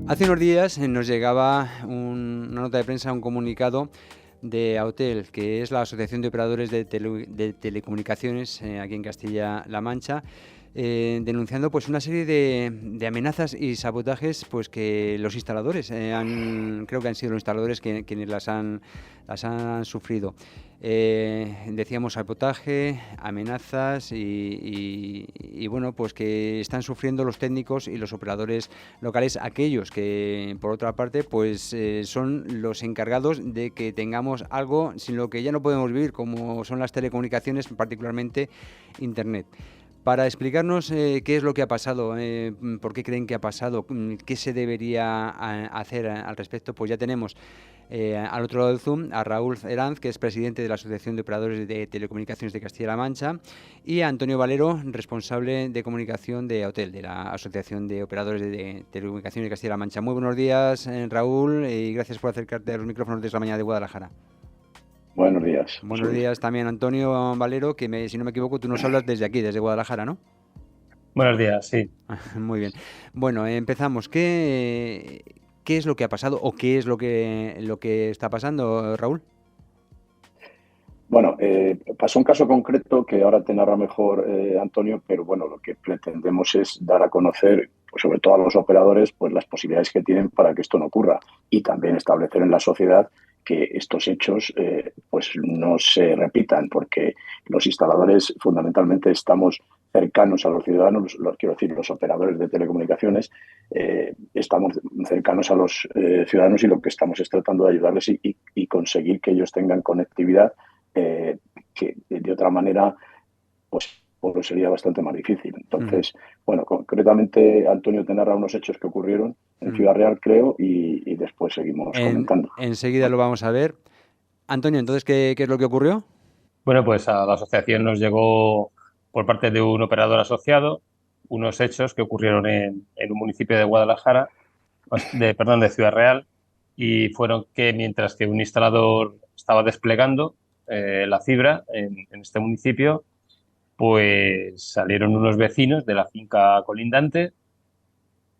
Hace unos días nos llegaba una nota de prensa, un comunicado de AOTEL, que es la Asociación de Operadores de Telecomunicaciones aquí en Castilla-La Mancha, denunciando pues una serie de amenazas y sabotajes pues que los instaladores creo que han sido los instaladores quienes las han sufrido. Decíamos sabotaje, amenazas y bueno, pues que están sufriendo los técnicos y los operadores locales, aquellos que por otra parte pues son los encargados de que tengamos algo sin lo que ya no podemos vivir, como son las telecomunicaciones, particularmente Internet. Para explicarnos qué es lo que ha pasado, por qué creen que ha pasado, qué se debería hacer al respecto, pues ya tenemos al otro lado del Zoom a Raúl Herranz, que es presidente de la Asociación de Operadores de Telecomunicaciones de Castilla-La Mancha, y a Antonio Valero, responsable de comunicación de AOTEL, de la Asociación de Operadores de Telecomunicaciones de Castilla-La Mancha. Muy buenos días, Raúl, y gracias por acercarte a los micrófonos de la mañana de Guadalajara. Buenos días, Buenos Jesús. días también, Antonio Valero, que si no me equivoco, tú nos hablas desde aquí, desde Guadalajara, ¿no? Buenos días, sí. Muy bien. Bueno, empezamos. ¿Qué es lo que ha pasado o qué es lo que está pasando, Raúl? Bueno, pasó un caso concreto que ahora te narra mejor Antonio, pero bueno, lo que pretendemos es dar a conocer, pues sobre todo a los operadores, pues las posibilidades que tienen para que esto no ocurra y también establecer en la sociedad que estos hechos pues no se repitan, porque los instaladores fundamentalmente estamos cercanos a los ciudadanos, quiero decir, los operadores de telecomunicaciones, estamos cercanos a los ciudadanos y lo que estamos es tratando de ayudarles y conseguir que ellos tengan conectividad, que de otra manera pues sería bastante más difícil. Entonces, bueno, concretamente Antonio te narra unos hechos que ocurrieron en Ciudad Real, creo, y después seguimos comentando. Enseguida lo vamos a ver. Antonio, entonces, ¿qué es lo que ocurrió? Bueno, pues a la asociación nos llegó por parte de un operador asociado unos hechos que ocurrieron en un municipio de Guadalajara, de Ciudad Real, y fueron que mientras que un instalador estaba desplegando la fibra en este municipio, pues salieron unos vecinos de la finca colindante.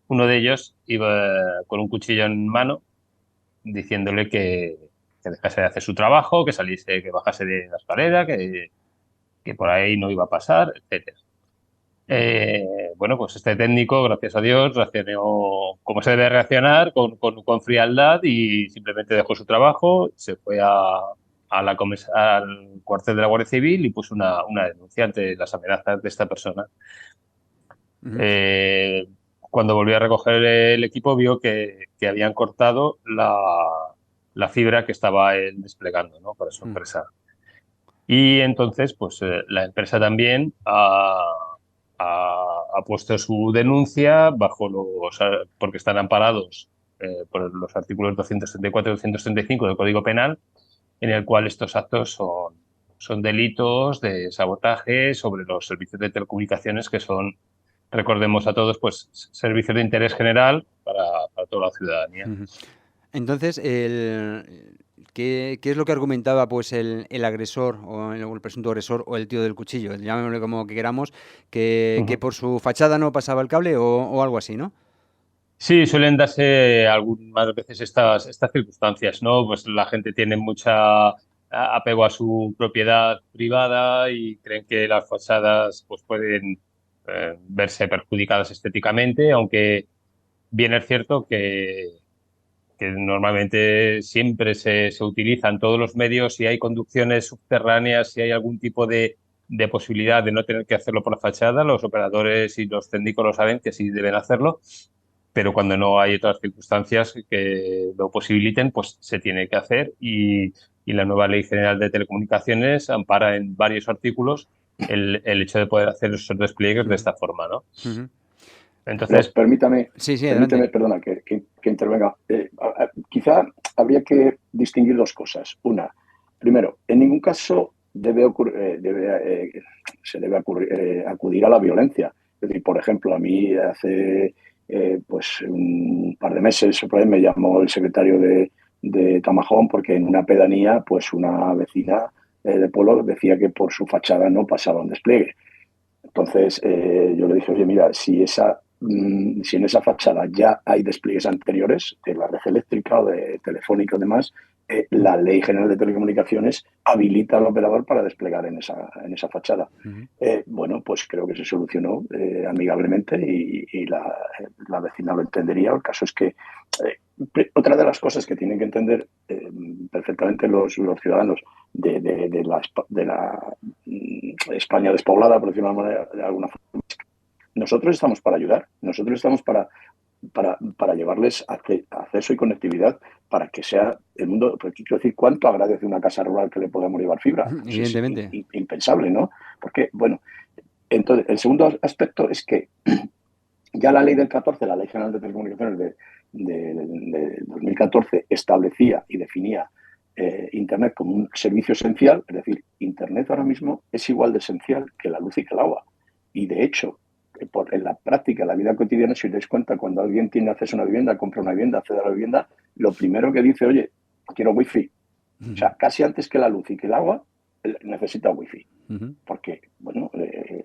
Uno de ellos iba con un cuchillo en mano diciéndole que dejase de hacer su trabajo, que saliese, que bajase de la escalera, que por ahí no iba a pasar, etcétera. Bueno, pues este técnico, gracias a Dios, reaccionó como se debe reaccionar, con frialdad, y simplemente dejó su trabajo, se fue al cuartel de la Guardia Civil y puso una denuncia ante las amenazas de esta persona. Cuando volvió a recoger el equipo, vio que habían cortado la fibra que estaba él desplegando, ¿no?, para su empresa. Y entonces, pues la empresa también ha puesto su denuncia porque están amparados por los artículos 234 y 235 del Código Penal, en el cual estos actos son delitos de sabotaje sobre los servicios de telecomunicaciones, que son, recordemos a todos, pues servicios de interés general para toda la ciudadanía. Entonces, ¿qué es lo que argumentaba pues el agresor o el presunto agresor o el tío del cuchillo? Llamémosle como que queramos, que por su fachada no pasaba el cable o algo así, ¿no? Sí, suelen darse algunas veces estas circunstancias, ¿no? Pues la gente tiene mucha apego a su propiedad privada y creen que las fachadas pues pueden verse perjudicadas estéticamente, aunque bien es cierto que normalmente siempre se utilizan todos los medios. Si hay conducciones subterráneas, si hay algún tipo de posibilidad de no tener que hacerlo por la fachada, los operadores y los técnicos lo saben que sí deben hacerlo, pero cuando no hay otras circunstancias que lo posibiliten, pues se tiene que hacer, y la nueva Ley General de Telecomunicaciones ampara en varios artículos el hecho de poder hacer esos despliegues de esta forma, ¿no? Entonces, Permítame, sí, adelante. perdona, que intervenga. Quizá habría que distinguir dos cosas. Una, primero, en ningún caso se debe acudir a la violencia. Es decir, por ejemplo, a mí hace pues un par de meses por ahí me llamó el secretario de Tamajón porque en una pedanía pues una vecina de pueblo decía que por su fachada no pasaba un despliegue. Entonces yo le dije, oye, mira, si esa si en esa fachada ya hay despliegues anteriores de la red eléctrica o de telefónica y demás, la Ley General de Telecomunicaciones habilita al operador para desplegar en esa fachada. Bueno, pues creo que se solucionó amigablemente y la vecina lo entendería. El caso es que otra de las cosas que tienen que entender perfectamente los ciudadanos de la España despoblada, por decirlo de alguna forma, nosotros estamos para ayudar, nosotros estamos para llevarles acceso y conectividad para que sea el mundo. Pues, quiero decir, ¿cuánto agradece una casa rural que le podamos llevar fibra? Pues Evidentemente. es impensable, ¿no? Porque, bueno, entonces, el segundo aspecto es que ya la ley del 14, la Ley General de Telecomunicaciones de 2014, establecía y definía Internet como un servicio esencial. Es decir, Internet ahora mismo es igual de esencial que la luz y que el agua. Y, de hecho, en la práctica, en la vida cotidiana, si os dais cuenta, cuando alguien tiene acceso a una vivienda, compra una vivienda, accede a la vivienda, lo primero que dice, oye, quiero wifi. O sea, casi antes que la luz y que el agua, necesita wifi. Porque, bueno,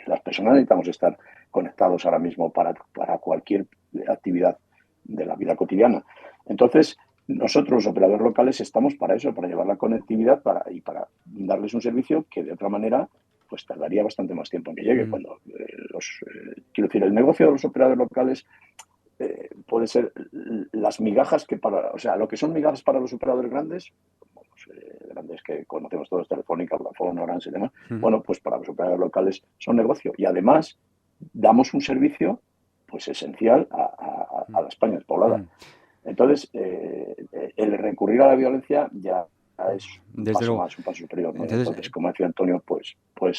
las personas necesitamos estar conectados ahora mismo para cualquier actividad de la vida cotidiana. Entonces, nosotros, los operadores locales, estamos para eso, para llevar la conectividad y para darles un servicio que, de otra manera, pues tardaría bastante más tiempo en que llegue. Cuando quiero decir, el negocio de los operadores locales puede ser las migajas o sea, lo que son migajas para los operadores grandes, grandes que conocemos todos, Telefónica, Vodafone, Orange y demás, bueno, pues para los operadores locales son negocio. Y además damos un servicio pues esencial a la España despoblada. Entonces, el recurrir a la violencia ya es un paso más, un paso superior, ¿no? Entonces, como decía Antonio, pues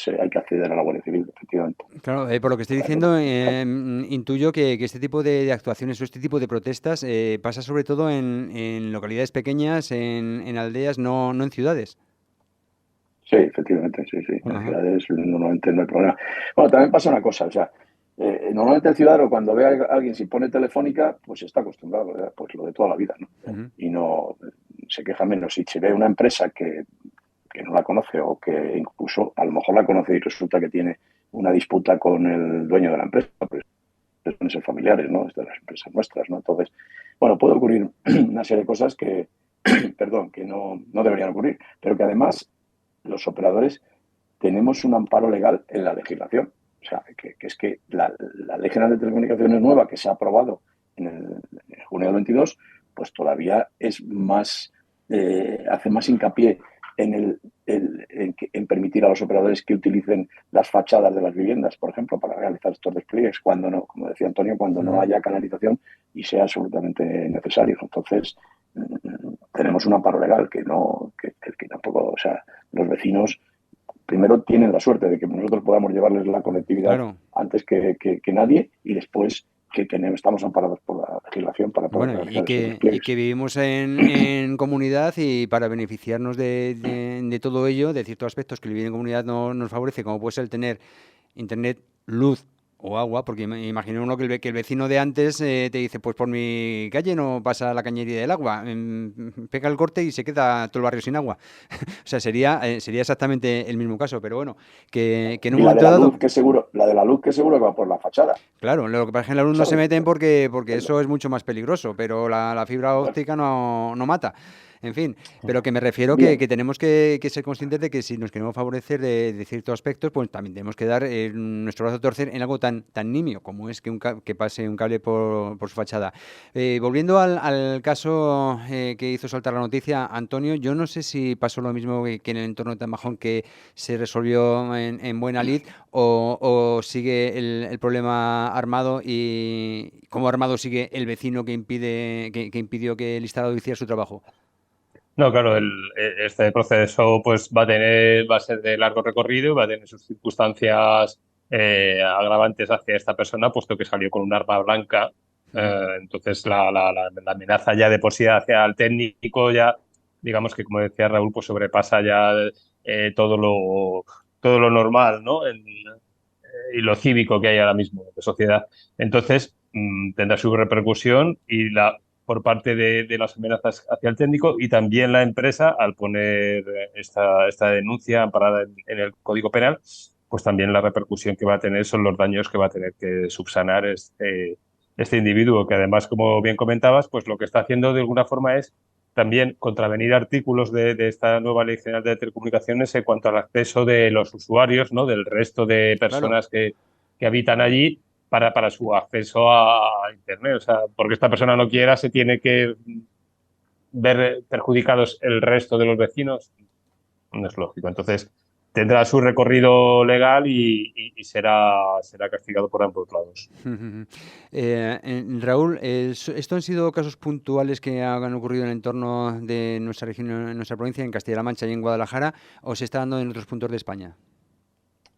hay que acceder a la Guardia Civil, efectivamente. Claro, por lo que estoy diciendo, intuyo que este tipo de actuaciones o este tipo de protestas pasa sobre todo en localidades pequeñas, en aldeas, no en ciudades. Sí, efectivamente, sí. En ciudades normalmente no hay problema. Bueno, también pasa una cosa, o sea, normalmente el ciudadano cuando ve a alguien si pone Telefónica, pues está acostumbrado, ¿verdad? Pues lo de toda la vida, ¿no? Y no se queja menos. Si se ve una empresa que no la conoce o que incluso a lo mejor la conoce y resulta que tiene una disputa con el dueño de la empresa, pues suelen ser familiares, ¿no? De las empresas nuestras, ¿no? Entonces, bueno, puede ocurrir una serie de cosas que, perdón, que no deberían ocurrir, pero que además los operadores tenemos un amparo legal en la legislación. O sea, que es que la Ley General de Telecomunicaciones nueva que se ha aprobado en junio del 22, pues todavía es más, hace más hincapié en permitir a los operadores que utilicen las fachadas de las viviendas, por ejemplo, para realizar estos despliegues, cuando no, como decía Antonio, cuando no haya canalización y sea absolutamente necesario. Entonces, tenemos un amparo legal que tampoco, o sea, los vecinos primero tienen la suerte de que nosotros podamos llevarles la conectividad antes que nadie, y después que estamos amparados por la legislación para poder realizar esos despliegues. Y que vivimos en comunidad, y para beneficiarnos de todo ello, de ciertos aspectos que el vivir en comunidad nos favorece, como puede ser el tener internet, luz o agua, porque imagino uno que el vecino de antes te dice, pues por mi calle no pasa la cañería del agua, pega el corte y se queda todo el barrio sin agua. O sea, sería exactamente el mismo caso, pero bueno, que en un momento dado... La de la luz que seguro que va por la fachada. Claro, lo que pasa es que en la luz no se meten porque eso es mucho más peligroso, pero la fibra óptica no mata. En fin, pero que me refiero que tenemos que ser conscientes de que si nos queremos favorecer de ciertos aspectos, pues también tenemos que dar nuestro brazo a torcer en algo tan nimio como es que pase un cable por su fachada. Volviendo al caso que hizo saltar la noticia, Antonio, yo no sé si pasó lo mismo que en el entorno de Tamajón, que se resolvió en buena lid, o sigue el problema armado, y como armado sigue el vecino que impidió que el instalado hiciera su trabajo. No, claro, este proceso pues va a ser de largo recorrido, va a tener sus circunstancias agravantes hacia esta persona, puesto que salió con un arma blanca. Entonces la amenaza ya de por sí hacia el técnico, ya digamos que, como decía Raúl, pues sobrepasa ya todo lo normal, ¿no? Y lo cívico que hay ahora mismo de sociedad. Entonces tendrá su repercusión por parte de las amenazas hacia el técnico, y también la empresa, al poner esta denuncia amparada en el Código Penal, pues también la repercusión que va a tener son los daños que va a tener que subsanar este individuo, que además, como bien comentabas, pues lo que está haciendo de alguna forma es también contravenir artículos de esta nueva Ley General de Telecomunicaciones en cuanto al acceso de los usuarios, ¿no? Del resto de Claro. personas que habitan allí para su acceso a Internet. O sea, porque esta persona no quiera, se tiene que ver perjudicados el resto de los vecinos. No es lógico. Entonces, tendrá su recorrido legal y será castigado por ambos lados. Raúl, ¿esto han sido casos puntuales que han ocurrido en el entorno de nuestra región, en nuestra provincia, en Castilla-La Mancha y en Guadalajara, o se está dando en otros puntos de España?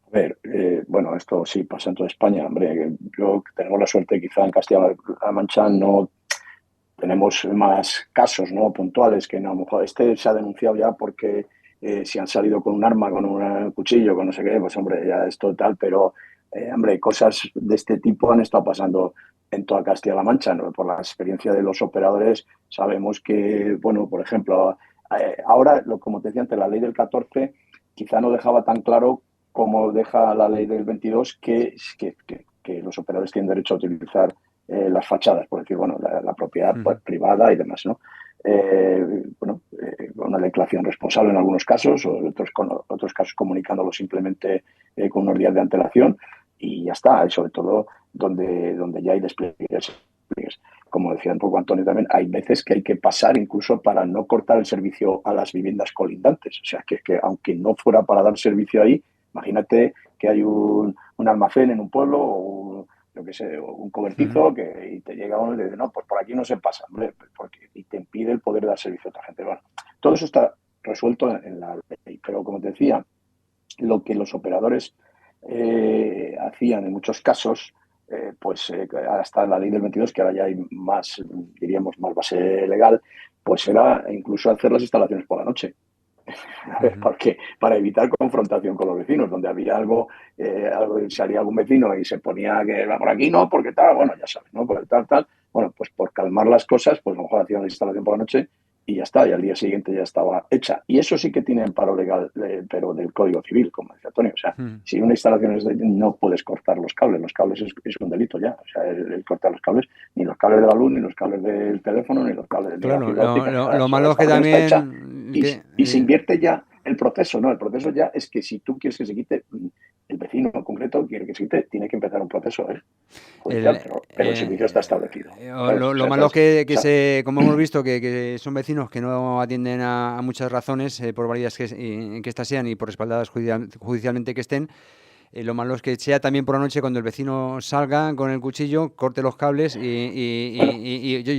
A ver, bueno, esto sí pasa en toda España. Hombre, yo tenemos la suerte, quizá en Castilla-La Mancha no tenemos más casos, ¿no?, puntuales, que no, a lo mejor este se ha denunciado ya porque si han salido con un arma, con un cuchillo, con no sé qué, pues hombre, ya es total, pero hombre, cosas de este tipo han estado pasando en toda Castilla-La Mancha, ¿no? Por la experiencia de los operadores sabemos que, bueno, por ejemplo, ahora, como te decía antes, la ley del 14 quizá no dejaba tan claro como deja la ley del 22 que los operadores tienen derecho a utilizar las fachadas, por decir, bueno, la propiedad privada y demás, ¿no? Una declaración responsable en algunos casos, o en otros casos comunicándolo simplemente con unos días de antelación, y ya está. Y sobre todo donde ya hay despliegues. Como decía un poco Antonio también, hay veces que hay que pasar incluso para no cortar el servicio a las viviendas colindantes. O sea, que aunque no fuera para dar servicio ahí, imagínate que hay un almacén en un pueblo o yo qué sé, un cobertizo y te llega uno y te dice, no, pues por aquí no se pasa, hombre, y te impide el poder dar servicio a otra gente. Bueno, todo eso está resuelto en la ley, pero como te decía, lo que los operadores hacían en muchos casos, hasta la ley del 22, que ahora ya hay más, diríamos, más base legal, pues era incluso hacer las instalaciones por la noche. Porque para evitar confrontación con los vecinos, donde había algo salía algún vecino y se ponía que va por aquí, no, porque tal, bueno, ya sabes, ¿no? Por tal, bueno, pues por calmar las cosas, pues a lo mejor hacían la instalación por la noche y ya está, y al día siguiente ya estaba hecha. Y eso sí que tiene amparo legal, pero del Código Civil, como decía Antonio. O sea, si una instalación es no puedes cortar los cables es un delito ya. O sea, el cortar los cables, ni los cables de la luz, ni los cables del teléfono, ni los cables de la Claro, fibra óptica, ni nada. lo O sea, malo la es que instalación está hecha también... y se invierte ya el proceso, ¿no? El proceso ya es que si tú quieres que se quite, el vecino en concreto quiere que se quite, tiene que empezar un proceso judicial, pero el servicio está establecido. Lo malo es que como hemos visto, que son vecinos que no atienden a muchas razones, por varias que estas sean y por respaldadas judicialmente que estén. Lo malo es que sea también por la noche cuando el vecino salga con el cuchillo, corte los cables y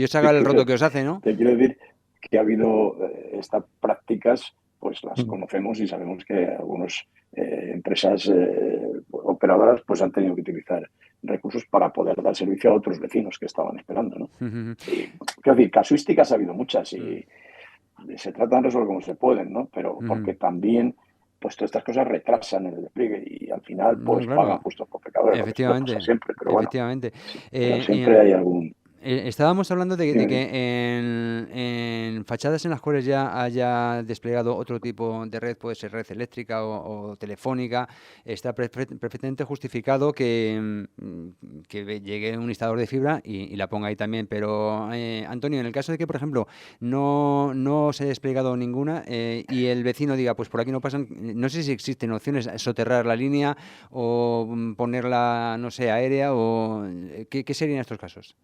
se haga el roto que os hace, ¿no? Te quiero decir que ha habido estas prácticas, pues las conocemos y sabemos que algunas empresas operadoras pues han tenido que utilizar recursos para poder dar servicio a otros vecinos que estaban esperando, ¿no? Y, quiero decir, casuísticas ha habido muchas y se tratan de resolver como se pueden, ¿no? Pero porque también pues todas estas cosas retrasan el despliegue y al final pues claro. pagan justos por pecadores, lo que pasa siempre, pero bueno, pero siempre hay algún... Estábamos hablando de Dime. que en fachadas en las cuales ya haya desplegado otro tipo de red, puede ser red eléctrica o telefónica, está perfectamente justificado que llegue un instalador de fibra y la ponga ahí también. Pero, Antonio, en el caso de que, por ejemplo, no se haya desplegado ninguna y el vecino diga, pues por aquí no pasan, no sé si existen opciones, soterrar la línea o ponerla, no sé, aérea o... ¿Qué serían estos casos?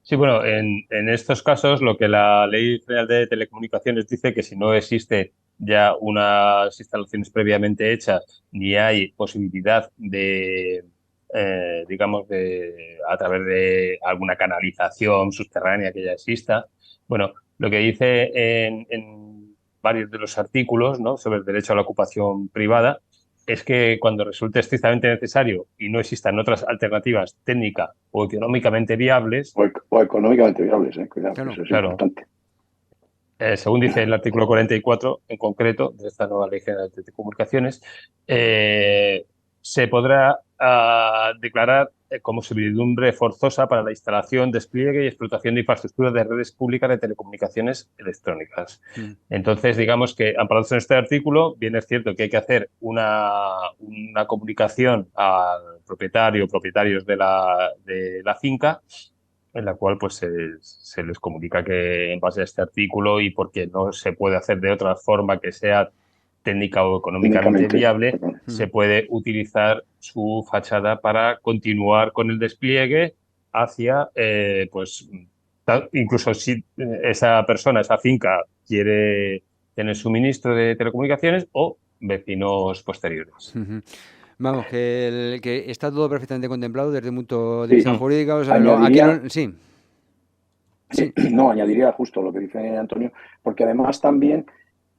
Sí, bueno, en estos casos lo que la Ley General de Telecomunicaciones dice que si no existe ya unas instalaciones previamente hechas ni hay posibilidad de, digamos, a través de alguna canalización subterránea que ya exista, bueno, lo que dice en varios de los artículos, ¿no?, sobre el derecho a la ocupación privada es que cuando resulte estrictamente necesario y no existan otras alternativas técnicas o económicamente viables... O económicamente viables, cuidado, Claro. eso es importante. Según dice el artículo 44, en concreto, de esta nueva Ley General de Telecomunicaciones, se podrá declarar como servidumbre forzosa para la instalación, despliegue y explotación de infraestructuras de redes públicas de telecomunicaciones electrónicas. Entonces, digamos que, amparados en este artículo, bien es cierto que hay que hacer una comunicación al propietario o propietarios de la finca, en la cual pues se les comunica que en base a este artículo y porque no se puede hacer de otra forma que sea técnica o económicamente viable, se puede utilizar su fachada para continuar con el despliegue hacia, pues, incluso si esa persona, esa finca, quiere tener suministro de telecomunicaciones o vecinos posteriores. Vamos, que está todo perfectamente contemplado desde un punto de vista jurídico. O sea, no, añadiría justo lo que dice Antonio, porque además también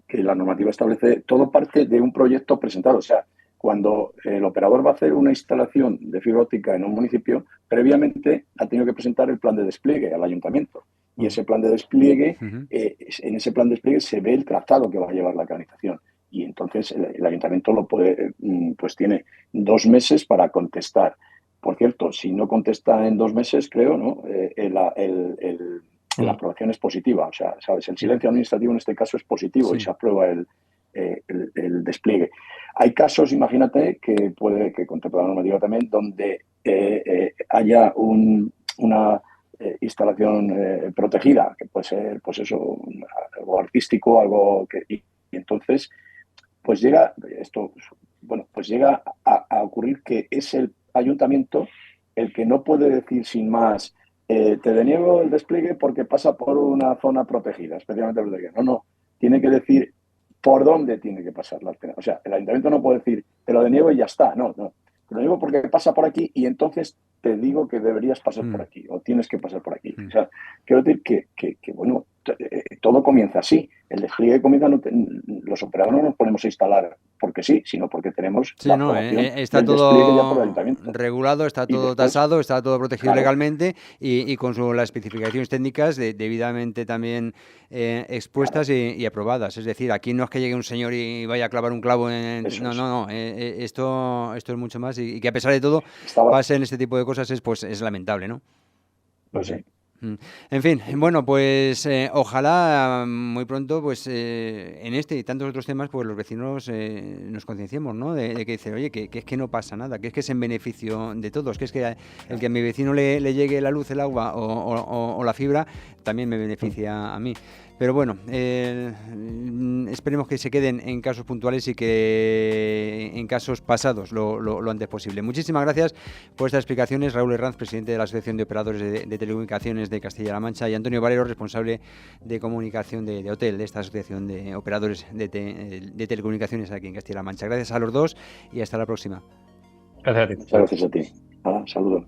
que la normativa establece todo parte de un proyecto presentado. O sea, cuando el operador va a hacer una instalación de fibra óptica en un municipio, previamente ha tenido que presentar el plan de despliegue al ayuntamiento. Y ese plan de despliegue, en ese plan de despliegue se ve el trazado que va a llevar la canalización. Y entonces el ayuntamiento lo puede, pues tiene 2 meses para contestar. Por cierto, si no contesta en 2 meses, creo, ¿no? La aprobación es positiva. O sea, ¿sabes? El silencio administrativo en este caso es positivo y se aprueba el despliegue. Hay casos, imagínate, que puede que contempla la normativa también, donde haya una instalación protegida, que puede ser, pues eso, algo artístico, algo que... Y entonces, pues llega a ocurrir que es el ayuntamiento el que no puede decir sin más te deniego el despliegue porque pasa por una zona protegida, especialmente protegida. No, tiene que decir por dónde tiene que pasar la antena. O sea, el ayuntamiento no puede decir te lo deniego y ya está, no. Te lo digo porque pasa por aquí y entonces te digo que deberías pasar por aquí o tienes que pasar por aquí. O sea, quiero decir que bueno, todo comienza así. El despliegue comienza, los operadores no nos ponemos a instalar porque sí, sino porque tenemos la aprobación está del despliegue ya por el ayuntamiento. Regulado, está todo después, tasado, está todo protegido legalmente y con las especificaciones técnicas debidamente también expuestas y aprobadas. Es decir, aquí no es que llegue un señor y vaya a clavar un clavo en... No. Esto es mucho más y que a pesar de todo pasen este tipo de cosas es lamentable, ¿no? Pues sí. En fin, bueno, pues ojalá muy pronto, pues en este y tantos otros temas, pues los vecinos nos concienciemos, ¿no? De que dicen, oye, que es que no pasa nada, que es en beneficio de todos, que es que el que a mi vecino le llegue la luz, el agua o la fibra, también me beneficia a mí. Pero bueno, esperemos que se queden en casos puntuales y que en casos pasados lo antes posible. Muchísimas gracias por estas explicaciones, Raúl Herranz, presidente de la Asociación de Operadores de Telecomunicaciones de Castilla-La Mancha, y Antonio Valero, responsable de comunicación de OTEL, de esta Asociación de Operadores de Telecomunicaciones aquí en Castilla-La Mancha. Gracias a los dos y hasta la próxima. Gracias a ti. Muchas gracias a ti. Saludos.